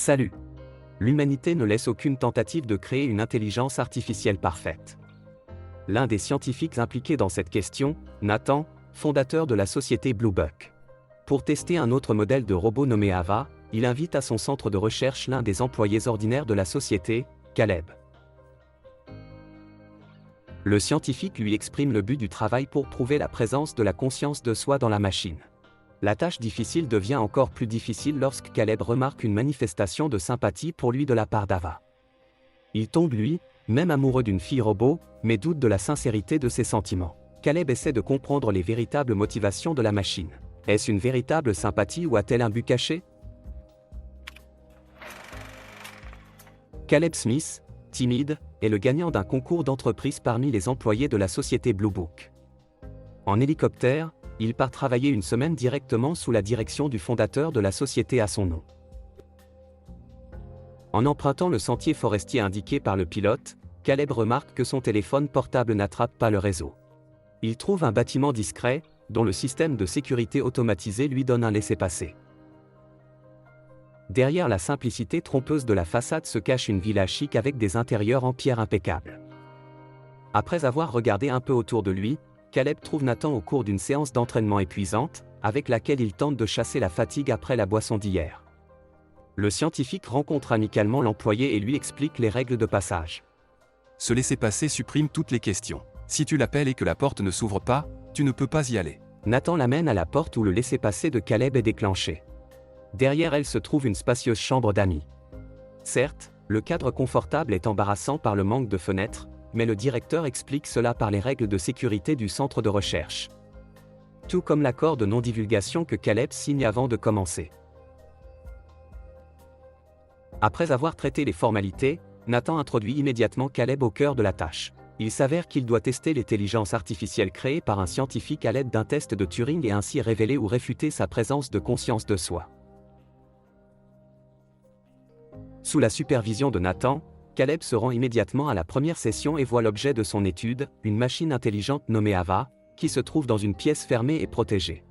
Salut! L'humanité ne laisse aucune tentative de créer une intelligence artificielle parfaite. L'un des scientifiques impliqués dans cette question, Nathan, fondateur de la société Bluebuck. Pour tester un autre modèle de robot nommé Ava, il invite à son centre de recherche l'un des employés ordinaires de la société, Caleb. Le scientifique lui exprime le but du travail pour prouver la présence de la conscience de soi dans la machine. La tâche difficile devient encore plus difficile lorsque Caleb remarque une manifestation de sympathie pour lui de la part d'Ava. Il tombe lui, même amoureux d'une fille robot, mais doute de la sincérité de ses sentiments. Caleb essaie de comprendre les véritables motivations de la machine. Est-ce une véritable sympathie ou a-t-elle un but caché? Caleb Smith, timide, est le gagnant d'un concours d'entreprise parmi les employés de la société Bluebuck. En hélicoptère, il part travailler une semaine directement sous la direction du fondateur de la société à son nom. En empruntant le sentier forestier indiqué par le pilote, Caleb remarque que son téléphone portable n'attrape pas le réseau. Il trouve un bâtiment discret, dont le système de sécurité automatisé lui donne un laissez-passer. Derrière la simplicité trompeuse de la façade se cache une villa chic avec des intérieurs en pierre impeccables. Après avoir regardé un peu autour de lui, Caleb trouve Nathan au cours d'une séance d'entraînement épuisante, avec laquelle il tente de chasser la fatigue après la boisson d'hier. Le scientifique rencontre amicalement l'employé et lui explique les règles de passage. Ce laissez-passer supprime toutes les questions. Si tu l'appelles et que la porte ne s'ouvre pas, tu ne peux pas y aller. Nathan l'amène à la porte où le laissez-passer de Caleb est déclenché. Derrière elle se trouve une spacieuse chambre d'amis. Certes, le cadre confortable est embarrassant par le manque de fenêtres, mais le directeur explique cela par les règles de sécurité du centre de recherche. Tout comme l'accord de non-divulgation que Caleb signe avant de commencer. Après avoir traité les formalités, Nathan introduit immédiatement Caleb au cœur de la tâche. Il s'avère qu'il doit tester l'intelligence artificielle créée par un scientifique à l'aide d'un test de Turing et ainsi révéler ou réfuter sa présence de conscience de soi. Sous la supervision de Nathan, Caleb se rend immédiatement à la première session et voit l'objet de son étude, une machine intelligente nommée Ava, qui se trouve dans une pièce fermée et protégée.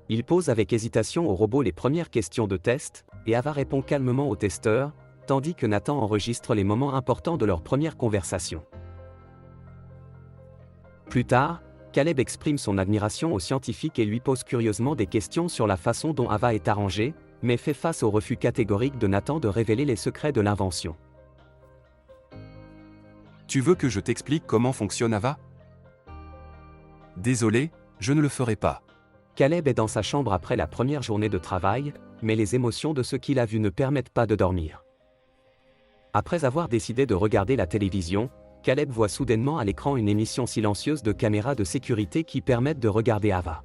Il pose avec hésitation au robot les premières questions de test, et Ava répond calmement au testeur, tandis que Nathan enregistre les moments importants de leur première conversation. Plus tard, Caleb exprime son admiration au scientifique et lui pose curieusement des questions sur la façon dont Ava est arrangée, mais fait face au refus catégorique de Nathan de révéler les secrets de l'invention. Tu veux que je t'explique comment fonctionne Ava? Désolé, je ne le ferai pas. Caleb est dans sa chambre après la première journée de travail, mais les émotions de ce qu'il a vu ne permettent pas de dormir. Après avoir décidé de regarder la télévision, Caleb voit soudainement à l'écran une émission silencieuse de caméras de sécurité qui permettent de regarder Ava.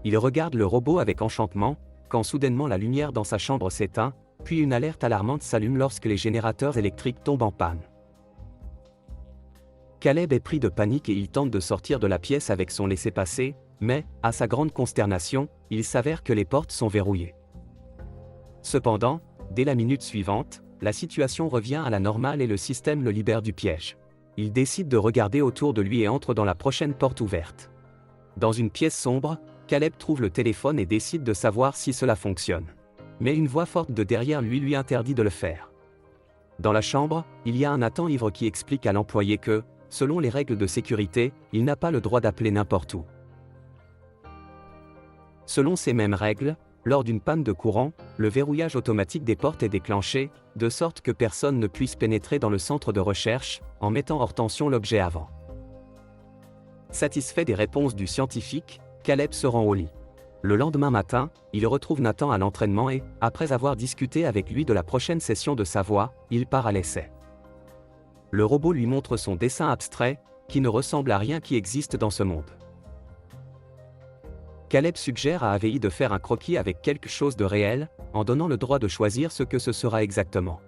Il regarde le robot avec enchantement, quand soudainement la lumière dans sa chambre s'éteint, puis une alerte alarmante s'allume lorsque les générateurs électriques tombent en panne. Caleb est pris de panique et il tente de sortir de la pièce avec son laissez-passer, mais, à sa grande consternation, il s'avère que les portes sont verrouillées. Cependant, dès la minute suivante, la situation revient à la normale et le système le libère du piège. Il décide de regarder autour de lui et entre dans la prochaine porte ouverte. Dans une pièce sombre, Caleb trouve le téléphone et décide de savoir si cela fonctionne. Mais une voix forte de derrière lui interdit de le faire. Dans la chambre, il y a un Nathan ivre qui explique à l'employé que, selon les règles de sécurité, il n'a pas le droit d'appeler n'importe où. Selon ces mêmes règles, lors d'une panne de courant, le verrouillage automatique des portes est déclenché, de sorte que personne ne puisse pénétrer dans le centre de recherche, en mettant hors tension l'objet avant. Satisfait des réponses du scientifique, Caleb se rend au lit. Le lendemain matin, il retrouve Nathan à l'entraînement et, après avoir discuté avec lui de la prochaine session de sa voix, il part à l'essai. Le robot lui montre son dessin abstrait, qui ne ressemble à rien qui existe dans ce monde. Caleb suggère à AVI de faire un croquis avec quelque chose de réel, en donnant le droit de choisir ce que ce sera exactement.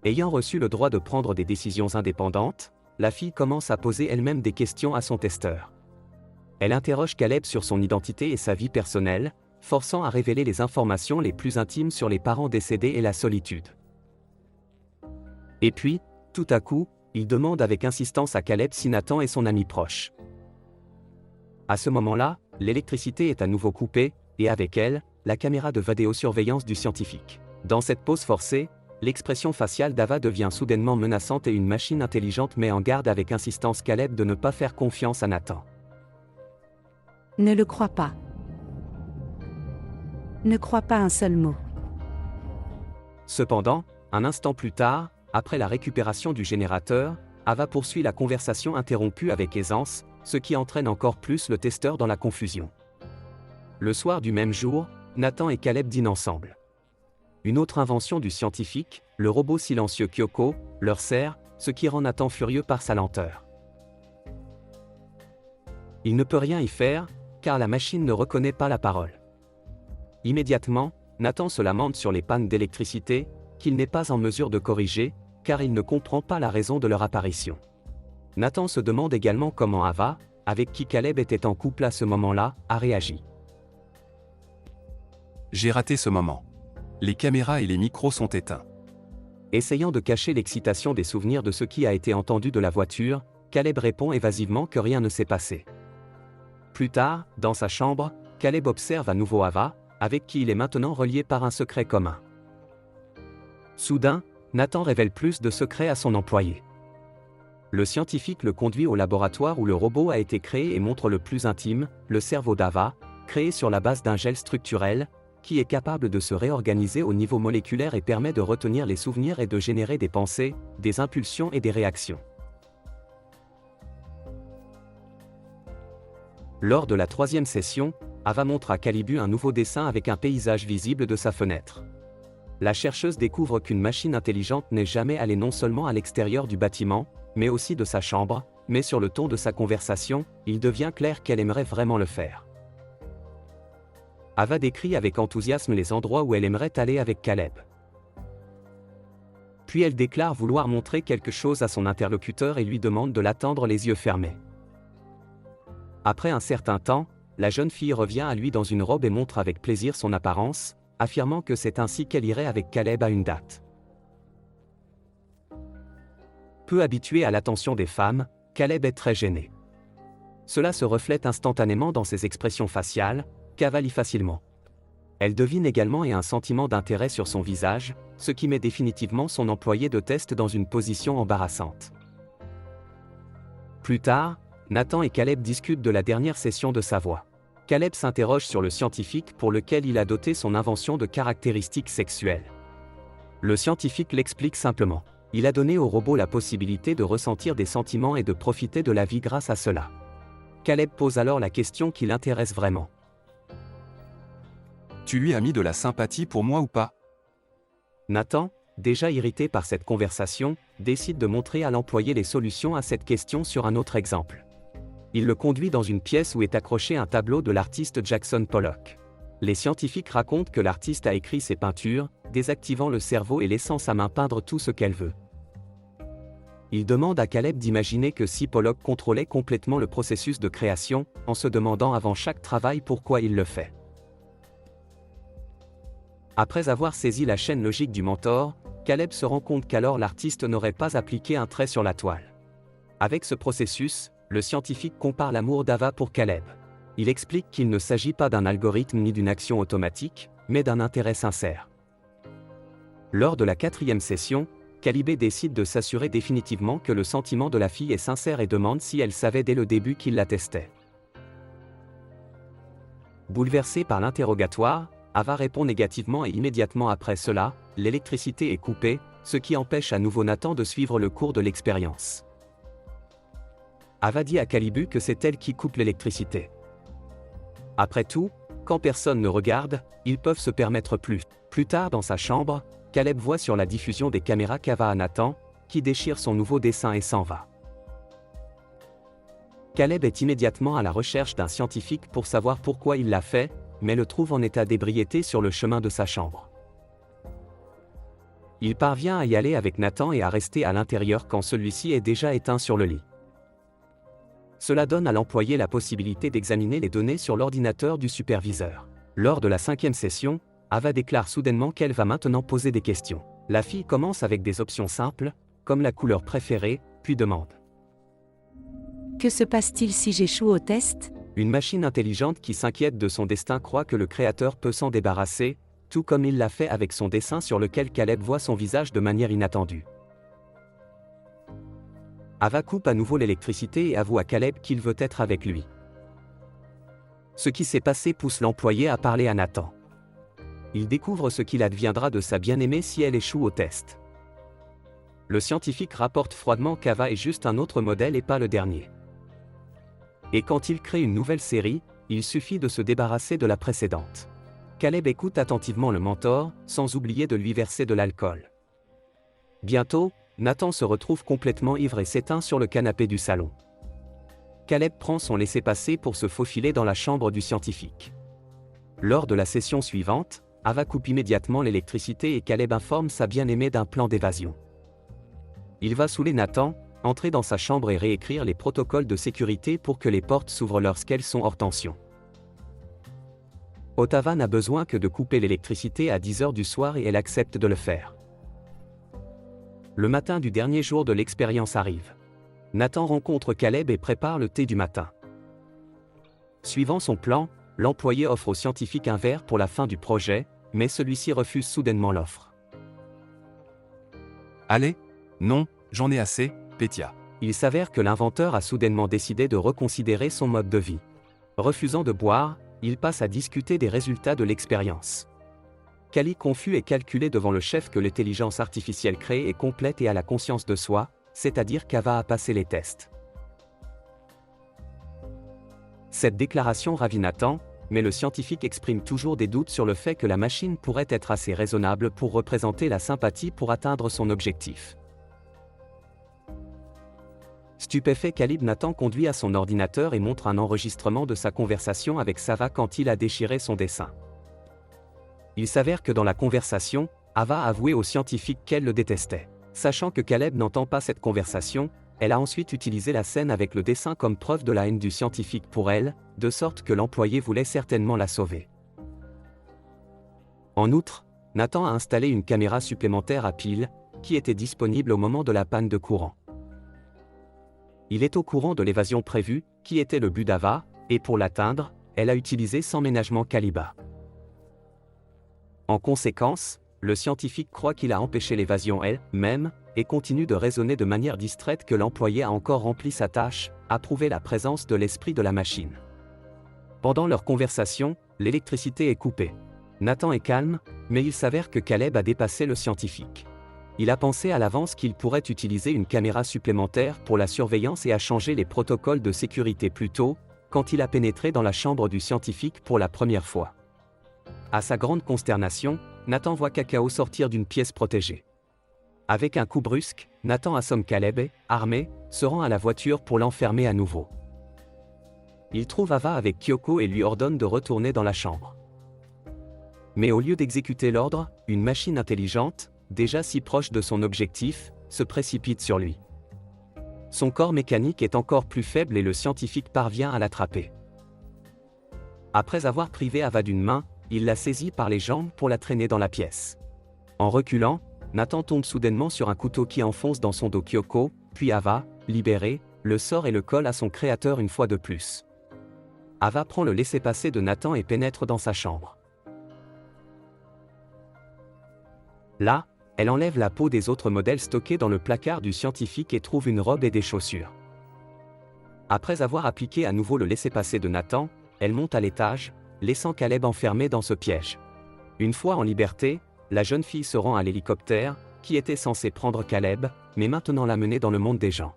Ayant reçu le droit de prendre des décisions indépendantes, la fille commence à poser elle-même des questions à son testeur. Elle interroge Caleb sur son identité et sa vie personnelle, forçant à révéler les informations les plus intimes sur les parents décédés et la solitude. Et puis, tout à coup, il demande avec insistance à Caleb si Nathan est son ami proche. À ce moment-là, l'électricité est à nouveau coupée, et avec elle, la caméra de vidéosurveillance du scientifique. Dans cette pause forcée, l'expression faciale d'Ava devient soudainement menaçante et une machine intelligente met en garde avec insistance Caleb de ne pas faire confiance à Nathan. Ne le crois pas. Ne crois pas un seul mot. Cependant, un instant plus tard, après la récupération du générateur, Ava poursuit la conversation interrompue avec aisance, ce qui entraîne encore plus le testeur dans la confusion. Le soir du même jour, Nathan et Caleb dînent ensemble. Une autre invention du scientifique, le robot silencieux Kyoko, leur sert, ce qui rend Nathan furieux par sa lenteur. Il ne peut rien y faire, car la machine ne reconnaît pas la parole. Immédiatement, Nathan se lamente sur les pannes d'électricité, qu'il n'est pas en mesure de corriger, car il ne comprend pas la raison de leur apparition. Nathan se demande également comment Ava, avec qui Caleb était en couple à ce moment-là, a réagi. J'ai raté ce moment. Les caméras et les micros sont éteints. Essayant de cacher l'excitation des souvenirs de ce qui a été entendu de la voiture, Caleb répond évasivement que rien ne s'est passé. Plus tard, dans sa chambre, Caleb observe à nouveau Ava, avec qui il est maintenant relié par un secret commun. Soudain, Nathan révèle plus de secrets à son employé. Le scientifique le conduit au laboratoire où le robot a été créé et montre le plus intime, le cerveau d'Ava, créé sur la base d'un gel structurel, qui est capable de se réorganiser au niveau moléculaire et permet de retenir les souvenirs et de générer des pensées, des impulsions et des réactions. Lors de la troisième session, Ava montre à Calibu un nouveau dessin avec un paysage visible de sa fenêtre. La chercheuse découvre qu'une machine intelligente n'est jamais allée non seulement à l'extérieur du bâtiment, mais aussi de sa chambre, mais sur le ton de sa conversation, il devient clair qu'elle aimerait vraiment le faire. Ava décrit avec enthousiasme les endroits où elle aimerait aller avec Caleb. Puis elle déclare vouloir montrer quelque chose à son interlocuteur et lui demande de l'attendre les yeux fermés. Après un certain temps, la jeune fille revient à lui dans une robe et montre avec plaisir son apparence, affirmant que c'est ainsi qu'elle irait avec Caleb à une date. Peu habitué à l'attention des femmes, Caleb est très gêné. Cela se reflète instantanément dans ses expressions faciales, qu'avalie facilement. Elle devine également et un sentiment d'intérêt sur son visage, ce qui met définitivement son employé de test dans une position embarrassante. Plus tard, Nathan et Caleb discutent de la dernière session de sa voix. Caleb s'interroge sur le scientifique pour lequel il a doté son invention de caractéristiques sexuelles. Le scientifique l'explique simplement. Il a donné au robot la possibilité de ressentir des sentiments et de profiter de la vie grâce à cela. Caleb pose alors la question qui l'intéresse vraiment. Tu lui as mis de la sympathie pour moi ou pas? Nathan, déjà irrité par cette conversation, décide de montrer à l'employé les solutions à cette question sur un autre exemple. Il le conduit dans une pièce où est accroché un tableau de l'artiste Jackson Pollock. Les scientifiques racontent que l'artiste a écrit ses peintures, désactivant le cerveau et laissant sa main peindre tout ce qu'elle veut. Il demande à Caleb d'imaginer que si Pollock contrôlait complètement le processus de création, en se demandant avant chaque travail pourquoi il le fait. Après avoir saisi la chaîne logique du mentor, Caleb se rend compte qu'alors l'artiste n'aurait pas appliqué un trait sur la toile. Avec ce processus, le scientifique compare l'amour d'Ava pour Caleb. Il explique qu'il ne s'agit pas d'un algorithme ni d'une action automatique, mais d'un intérêt sincère. Lors de la quatrième session, Caleb décide de s'assurer définitivement que le sentiment de la fille est sincère et demande si elle savait dès le début qu'il la testait. Bouleversé par l'interrogatoire, Ava répond négativement et immédiatement après cela, l'électricité est coupée, ce qui empêche à nouveau Nathan de suivre le cours de l'expérience. Ava dit à Calibu que c'est elle qui coupe l'électricité. Après tout, quand personne ne regarde, ils peuvent se permettre plus. Plus tard dans sa chambre, Caleb voit sur la diffusion des caméras qu'Ava a Nathan, qui déchire son nouveau dessin et s'en va. Caleb est immédiatement à la recherche d'un scientifique pour savoir pourquoi il l'a fait, mais le trouve en état d'ébriété sur le chemin de sa chambre. Il parvient à y aller avec Nathan et à rester à l'intérieur quand celui-ci est déjà éteint sur le lit. Cela donne à l'employé la possibilité d'examiner les données sur l'ordinateur du superviseur. Lors de la cinquième session, Ava déclare soudainement qu'elle va maintenant poser des questions. La fille commence avec des options simples, comme la couleur préférée, puis demande. Que se passe-t-il si j'échoue au test? Une machine intelligente qui s'inquiète de son destin croit que le créateur peut s'en débarrasser, tout comme il l'a fait avec son dessin sur lequel Caleb voit son visage de manière inattendue. Ava coupe à nouveau l'électricité et avoue à Caleb qu'il veut être avec lui. Ce qui s'est passé pousse l'employé à parler à Nathan. Il découvre ce qu'il adviendra de sa bien-aimée si elle échoue au test. Le scientifique rapporte froidement qu'Ava est juste un autre modèle et pas le dernier. Et quand il crée une nouvelle série, il suffit de se débarrasser de la précédente. Caleb écoute attentivement le mentor, sans oublier de lui verser de l'alcool. Bientôt, Nathan se retrouve complètement ivre et s'éteint sur le canapé du salon. Caleb prend son laissez-passer pour se faufiler dans la chambre du scientifique. Lors de la session suivante, Ava coupe immédiatement l'électricité et Caleb informe sa bien-aimée d'un plan d'évasion. Il va saouler Nathan, entrer dans sa chambre et réécrire les protocoles de sécurité pour que les portes s'ouvrent lorsqu'elles sont hors tension. Ottava n'a besoin que de couper l'électricité à 10h du soir et elle accepte de le faire. Le matin du dernier jour de l'expérience arrive. Nathan rencontre Caleb et prépare le thé du matin. Suivant son plan, l'employé offre au scientifique un verre pour la fin du projet, mais celui-ci refuse soudainement l'offre. Allez, non, j'en ai assez, Pétia. Il s'avère que l'inventeur a soudainement décidé de reconsidérer son mode de vie. Refusant de boire, il passe à discuter des résultats de l'expérience. Cali confus et calculé devant le chef que l'intelligence artificielle créée est complète et a la conscience de soi, c'est-à-dire qu'Ava a passé les tests. Cette déclaration ravit Nathan, mais le scientifique exprime toujours des doutes sur le fait que la machine pourrait être assez raisonnable pour représenter la sympathie pour atteindre son objectif. Stupéfait, Nathan conduit à son ordinateur et montre un enregistrement de sa conversation avec Sava quand il a déchiré son dessin. Il s'avère que dans la conversation, Ava a avoué au scientifique qu'elle le détestait. Sachant que Caleb n'entend pas cette conversation, elle a ensuite utilisé la scène avec le dessin comme preuve de la haine du scientifique pour elle, de sorte que l'employé voulait certainement la sauver. En outre, Nathan a installé une caméra supplémentaire à pile, qui était disponible au moment de la panne de courant. Il est au courant de l'évasion prévue, qui était le but d'Ava, et pour l'atteindre, elle a utilisé sans ménagement Kaliba. En conséquence, le scientifique croit qu'il a empêché l'évasion elle-même, et continue de raisonner de manière distraite que l'employé a encore rempli sa tâche, à prouver la présence de l'esprit de la machine. Pendant leur conversation, l'électricité est coupée. Nathan est calme, mais il s'avère que Caleb a dépassé le scientifique. Il a pensé à l'avance qu'il pourrait utiliser une caméra supplémentaire pour la surveillance et a changé les protocoles de sécurité plus tôt, quand il a pénétré dans la chambre du scientifique pour la première fois. À sa grande consternation, Nathan voit Cacao sortir d'une pièce protégée. Avec un coup brusque, Nathan assomme Caleb et, armé, se rend à la voiture pour l'enfermer à nouveau. Il trouve Ava avec Kyoko et lui ordonne de retourner dans la chambre. Mais au lieu d'exécuter l'ordre, une machine intelligente, déjà si proche de son objectif, se précipite sur lui. Son corps mécanique est encore plus faible et le scientifique parvient à l'attraper. Après avoir privé Ava d'une main, il la saisit par les jambes pour la traîner dans la pièce. En reculant, Nathan tombe soudainement sur un couteau qui enfonce dans son dos Kyoko, puis Ava, libérée, le sort et le colle à son créateur une fois de plus. Ava prend le laissez-passer de Nathan et pénètre dans sa chambre. Là, elle enlève la peau des autres modèles stockés dans le placard du scientifique et trouve une robe et des chaussures. Après avoir appliqué à nouveau le laissez-passer de Nathan, elle monte à l'étage, laissant Caleb enfermé dans ce piège. Une fois en liberté, la jeune fille se rend à l'hélicoptère, qui était censé prendre Caleb, mais maintenant l'amener dans le monde des gens.